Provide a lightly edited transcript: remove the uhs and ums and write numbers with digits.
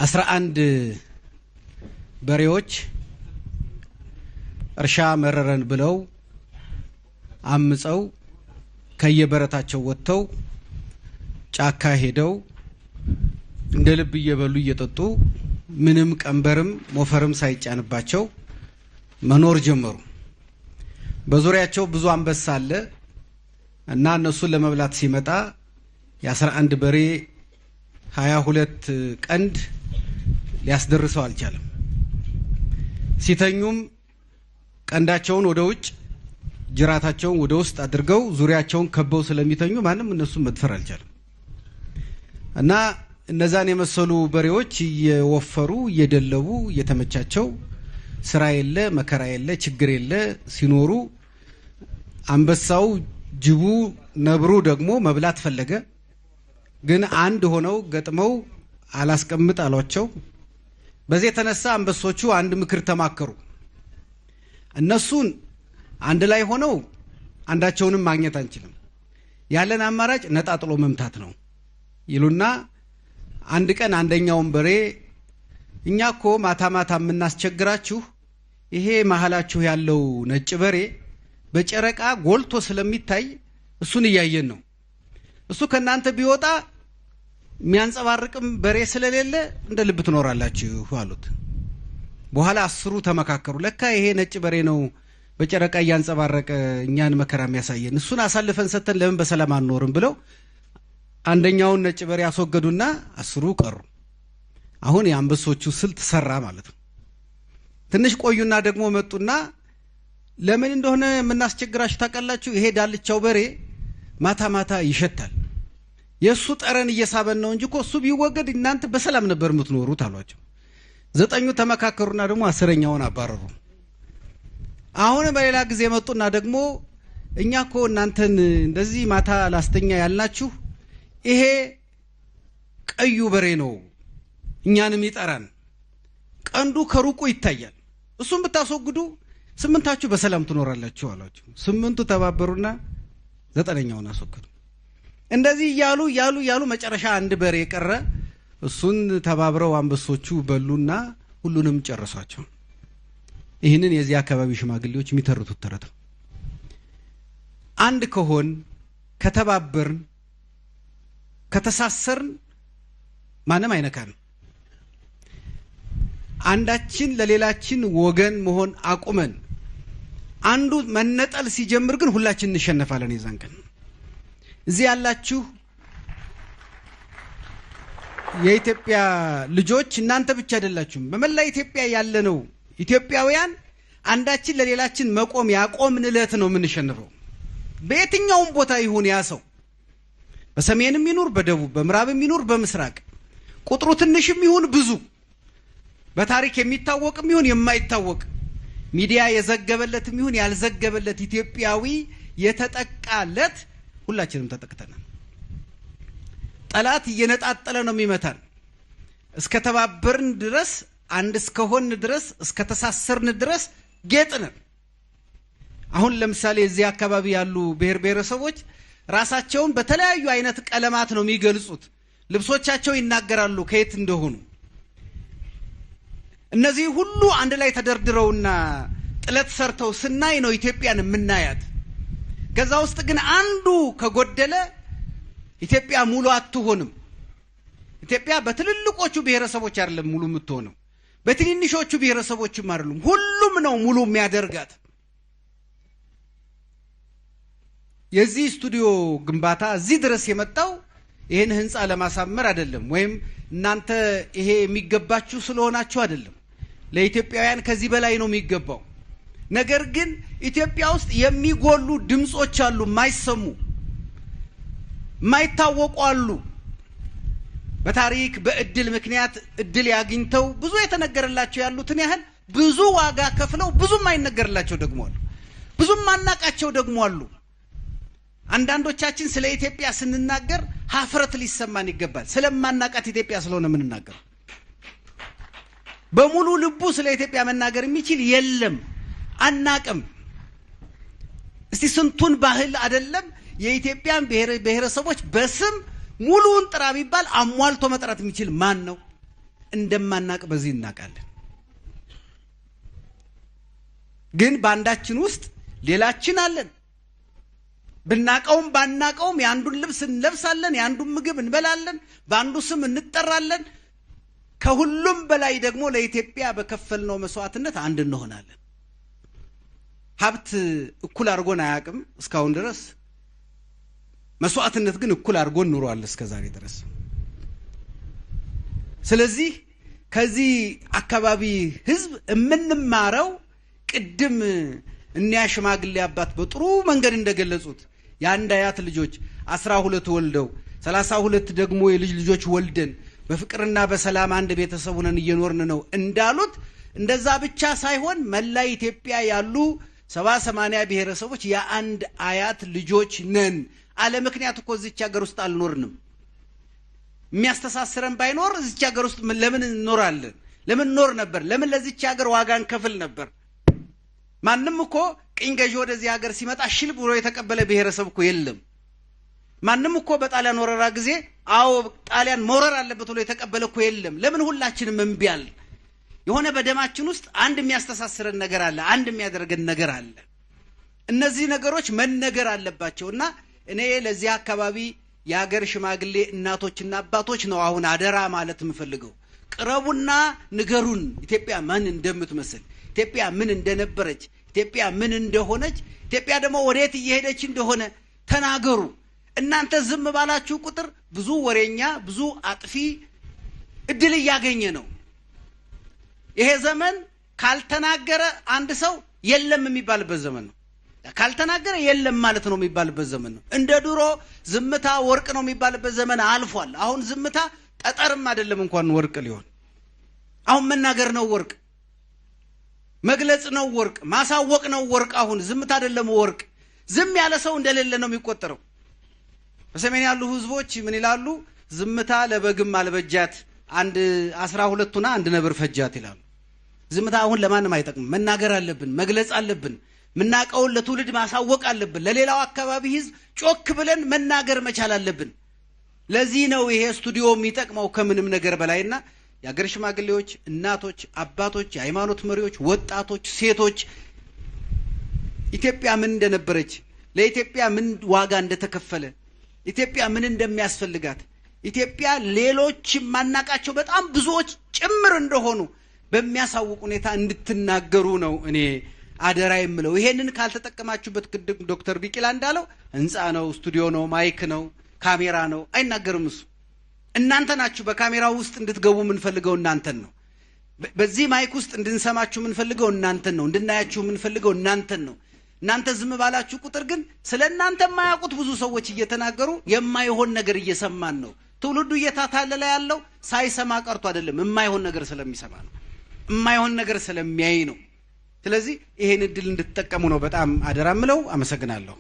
11 በሬዎች እርሻ መረረን ብለው አምፀው ከየበረታቸው ወጥተው ጫካ ሄደው እንደ ልብ እየበሉ እየጠጡ ምንም ቀንበርም ሞፈርም ሳይጫንባቸው መኖር ጀመሩ። በዙሪያቸው ብዙ አንበሳ አለ እና እነሱን ለመብላት ሲመጣ የ11 በሬ 22 ቀንድ ሊያስደርሰው አልቻለም። ሲተኙም ቀንዳቸውን ወደ ውጭ ጅራታቸውን ወደ ውስጥ አድርገው ዙሪያቸውን ከበው ስለሚተኙ ማንም እነሱን መድፈር አልቻለም እና እነዛን የመሰሉ በሬዎች እየወፈሩ እየደለቡ እየተመቻቸው ስራ የለ መከራ የለ ችግር የለ ሲኖሩ አንበሳው ጅቡ ነብሩ ደግሞ መብላት ፈለገ። ግን አንድ ሆነው ገጥመው አላስቀምጥ አሏቸው። በዚህ የተነሳ አንበሶቹ አንድ ምክር ተማከሩ። እነሱን አንድ ላይ ሆነው አንዳቸውንም ማግኘት አንችልም፣ ያለን አማራጭ ነጣጥሎ መምታት ነው ይሉና አንድ ቀን አንደኛውን በሬ እኛኮ ማታ ማታ የምናስቸግራችሁ ይሄ መሐላችሁ ያለው ነጭ በሬ በጨረቃ ጎልቶ ስለሚታይ እሱን እያየን ነው፣ እሱ ከናንተ ቢወጣ የሚያንጸባርቅም በሬ ስለሌለ እንደ ልብ ትኖራላችሁ አሉት። በኋላ 10 ተመካከሩ። ለካ ይሄ ነጭ በሬ ነው በጨረቃ እያንጸባረቀ እኛን መከራ የሚያሳየን፣ እሱን አሳልፈን ሰተን ለምን በሰላም አንኖርም ብለው አንደኛውን ነጭ በሬ አስወገዱና 10 ቀሩ። አሁን የአንበሶቹ ስልት ሰራ ማለት ነው። ትንሽ ቆዩና ደግሞ መጡና ለምን እንደሆነ የምናስቸግራችሁ ታውቃላችሁ? ይሄ ዳልቻው በሬ ማታ ማታ ይሸታል፣ የሱ ጠረን እየሳበን ነው እንጂ እኮ እሱ ቢወገድ እናንተ በሰላም ነበር የምትኖሩት አሏቸው። 9 ተመካከሩና ደግሞ 10ኛውን አባረሩ። አሁን በሌላ ጊዜ መጡና ደግሞ እኛ እኮ እናንተን እንደዚህ ማታ ላስተኛ ያልናችሁ ይሄ ቀዩ በሬ ነው እኛንም ይጠራን፣ ቀንዱ ከሩቁ ይታያል፣ እሱም ብታስወግዱ 8ታችሁ በሰላም ትኖራላችሁ አሏቸው። 8ቱ ተባበሩና 9ኛውን አስወገዱ። እንደዚህ ያሉ መጨረሻ አንድ በሬ ቀረ። እሱን ተባብረው አንበሶቹ በሉና ሁሉንም ጨረሷቸው። ይህንን የዚህ አካባቢ ሽማግሌዎች የሚተርቱት ተረት ነው። አንድ ከሆን ከተባበርን ከተሳሰርን ማንም አይነካን። አንዳችን ለሌላችን ወገን መሆን አቁመን አንዱ መነጠል ሲጀምር ግን ሁላችን እንሸነፋለን። የዛን ቀን እዚህ ያላችሁ የኢትዮጵያ ልጆች እናንተ ብቻ አይደላችሁም። በመላ ኢትዮጵያ ያለነው ኢትዮጵያውያን አንዳችን ለሌላችን መቆም ያቆምን ዕለት ነው የምንሸነፈው። በየትኛውም ቦታ ይሁን ያ ሰው በሰሜንም ይኑር በደቡብ በምዕራብም ይኑር በምስራቅ ቁጥሩ ትንሽም ይሁን ብዙ በታሪክ የሚታወቅም ይሁን የማይታወቅ ሚዲያ የዘገበለትም ይሁን ያልዘገበለት ኢትዮጵያዊ የተጠቃለት ሁላችንም ተጠቅተናል። ጠላት እየነጣጠለ ነው የሚመታን። እስከ ተባበርን ድረስ አንድ እስከሆን ድረስ እስከ ተሳሰርን ድረስ ጌጥነን። አሁን ለምሳሌ እዚህ አካባቢ ያሉ ብሔር ብሔረሰቦች ራሳቸውን በተለያዩ አይነት ቀለማት ነው የሚገልጹት። ልብሶቻቸው ይናገራሉ ከየት እንደሆኑ። እነዚህ ሁሉ አንድ ላይ ተደርድረውና ጥለት ሰርተው ስናይ ነው ኢትዮጵያን የምናያት። ከዛ ውስጥ ግን አንዱ ከጎደለ ኢትዮጵያ ሙሉ አትሆንም። ኢትዮጵያ በትልልቆቹ ብሔረሰቦች አይደለም ሙሉ የምትሆነው፣ በትንንሾቹ ብሔረሰቦችም አይደሉም። ሁሉም ነው ሙሉ የሚያደርጋት። የዚህ ስቱዲዮ ግንባታ እዚህ ድረስ የመጣው ይሄን ህንፃ ለማሳመር አይደለም፣ ወይም እናንተ ይሄ የሚገባችሁ ስለሆናችሁ አይደለም። ለኢትዮጵያውያን ከዚህ በላይ ነው የሚገባው። ነገር ግን ኢትዮጵያ ውስጥ የሚጎሉ ድምጾች አሉ፣ የማይሰሙ የማይታወቁ አሉ። በታሪክ በእድል ምክንያት እድል ያግኝተው ብዙ የተነገረላቸው ያሉትን ያህል ብዙ ዋጋ ከፍለው ብዙ የማይነገርላቸው ደግሞ አሉ፣ ብዙ ማናቃቸው ደግሞ አሉ። አንዳንዶቻችን ስለ ኢትዮጵያ ስንናገር ሀፍረት ሊሰማን ይገባል። ስለማናቃት ኢትዮጵያ ስለሆነ የምንናገር። በሙሉ ልቡ ስለ ኢትዮጵያ መናገር የሚችል የለም፣ አናቅም። እስቲ ስንቱን ባህል አይደለም የኢትዮጵያን ብሔረሰቦች በስም ሙሉውን ጥራ ቢባል አሟልቶ መጥራት የሚችል ማን ነው? እንደማናቅ በዚህ እናቃለን። ግን ባንዳችን ውስጥ ሌላችን አለን። ብናቀውም ባናቀውም ያንዱን ልብስ እንለብሳለን፣ ያንዱን ምግብ እንበላለን፣ ባንዱ ስም እንጠራለን። ከሁሉም በላይ ደግሞ ለኢትዮጵያ በከፈልነው መስዋዕትነት አንድ እንሆናለን። ሀብት እኩል አድርጎን አያውቅም እስካሁን ድረስ። መስዋዕትነት ግን እኩል አድርጎን ኑሯል እስከዛሬ ድረስ። ስለዚህ ከዚህ አካባቢ ህዝብ የምንማረው ቅድም እኒያ ሽማግሌ አባት በጥሩ መንገድ እንደገለጹት የአንድ አያት ልጆች 12 ወልደው 32 ደግሞ የልጅ ልጆች ወልደን በፍቅርና በሰላም አንድ ቤተሰብ ሆነን እየኖርን ነው እንዳሉት እንደዛ ብቻ ሳይሆን መላ ኢትዮጵያ ያሉ 70-80 ብሔረሰቦች የአንድ አያት ልጆች ነን። አለ ምክንያት እኮ እዚች ሀገር ውስጥ አልኖርንም። የሚያስተሳስረን ባይኖር እዚች ሀገር ውስጥ ለምን እንኖራለን? ለምን ኖር ነበር? ለምን ለዚች ሀገር ዋጋን ከፍል ነበር? ማንም እኮ ቅኝ ገዢ ወደዚህ ሀገር ሲመጣ ሽል ብሎ የተቀበለ ብሔረሰብ እኮ የለም። ማንም እኮ በጣሊያን ወረራ ጊዜ አዎ ጣሊያን መውረር አለበት ብሎ የተቀበለ እኮ የለም። ለምን ሁላችንም እምቢ አለ? የሆነ በደማችን ውስጥ አንድ የሚያስተሳስረን ነገር አለ፣ አንድ የሚያደርገን ነገር አለ። እነዚህ ነገሮች መነገር አለባቸውና እኔ ለዚህ አካባቢ የሀገር ሽማግሌ እናቶችና አባቶች ነው አሁን አደራ ማለት የምፈልገው። ቅረቡና ንገሩን ኢትዮጵያ ማን እንደምትመስል፣ ኢትዮጵያ ምን እንደነበረች፣ ኢትዮጵያ ምን እንደሆነች፣ ኢትዮጵያ ደግሞ ወዴት እየሄደች እንደሆነ ተናገሩ። እናንተ ዝም ባላችሁ ቁጥር ብዙ ወሬኛ ብዙ አጥፊ እድል እያገኘ ነው። ይሄ ዘመን ካልተናገረ አንድ ሰው የለም የሚባልበት ዘመን ነው። ካልተናገረ የለም ማለት ነው የሚባልበት ዘመን ነው። እንደ ድሮ ዝምታ ወርቅ ነው የሚባልበት ዘመን አልፏል። አሁን ዝምታ ጠጠርም አይደለም እንኳን ወርቅ ሊሆን። አሁን መናገር ነው ወርቅ፣ መግለጽ ነው ወርቅ፣ ማሳወቅ ነው ወርቅ። አሁን ዝምታ አይደለም ወርቅ። ዝም ያለ ሰው እንደሌለ ነው የሚቆጠረው። በሰሜን ያሉ ህዝቦች ምን ይላሉ? ዝምታ ለበግም አልበጃት፣ አንድ 12ቱና አንድ ነብር ፈጃት ይላሉ። ዝምታ አሁን ለማንም አይጠቅም። መናገር አለብን፣ መግለጽ አለብን፣ ምናቀውን ለትውልድ ማሳወቅ አለብን። ለሌላው አካባቢ ህዝብ ጮክ ብለን መናገር መቻል አለብን። ለዚህ ነው ይሄ ስቱዲዮ የሚጠቅመው ከምንም ነገር በላይና የሀገር ሽማግሌዎች፣ እናቶች፣ አባቶች፣ የሃይማኖት መሪዎች፣ ወጣቶች፣ ሴቶች ኢትዮጵያ ምን እንደነበረች፣ ለኢትዮጵያ ምን ዋጋ እንደተከፈለ፣ ኢትዮጵያ ምን እንደሚያስፈልጋት፣ ኢትዮጵያ ሌሎች ማናቃቸው በጣም ብዙዎች ጭምር እንደሆኑ በሚያሳውቅ ሁኔታ እንድትናገሩ ነው እኔ አደራ የምለው። ይሄንን ካልተጠቀማችሁበት ቅድም ዶክተር ቢቂላ እንዳለው ህንጻ ነው፣ ስቱዲዮ ነው፣ ማይክ ነው፣ ካሜራ ነው አይናገርም። እሱ እናንተ ናችሁ በካሜራው ውስጥ እንድትገቡ የምንፈልገው እናንተን ነው። በዚህ ማይክ ውስጥ እንድንሰማችሁ የምንፈልገው እናንተን ነው። እንድናያችሁ የምንፈልገው እናንተን ነው። እናንተ ዝም ባላችሁ ቁጥር ግን ስለ እናንተ የማያውቁት ብዙ ሰዎች እየተናገሩ የማይሆን ነገር እየሰማን ነው። ትውልዱ እየታታለለ ያለው ሳይሰማ ቀርቶ አይደለም፣ የማይሆን ነገር ስለሚሰማ ነው፣ የማይሆን ነገር ስለሚያይ ነው። ስለዚህ ይሄን እድል እንድትጠቀሙ ነው በጣም አደራ ምለው። አመሰግናለሁ።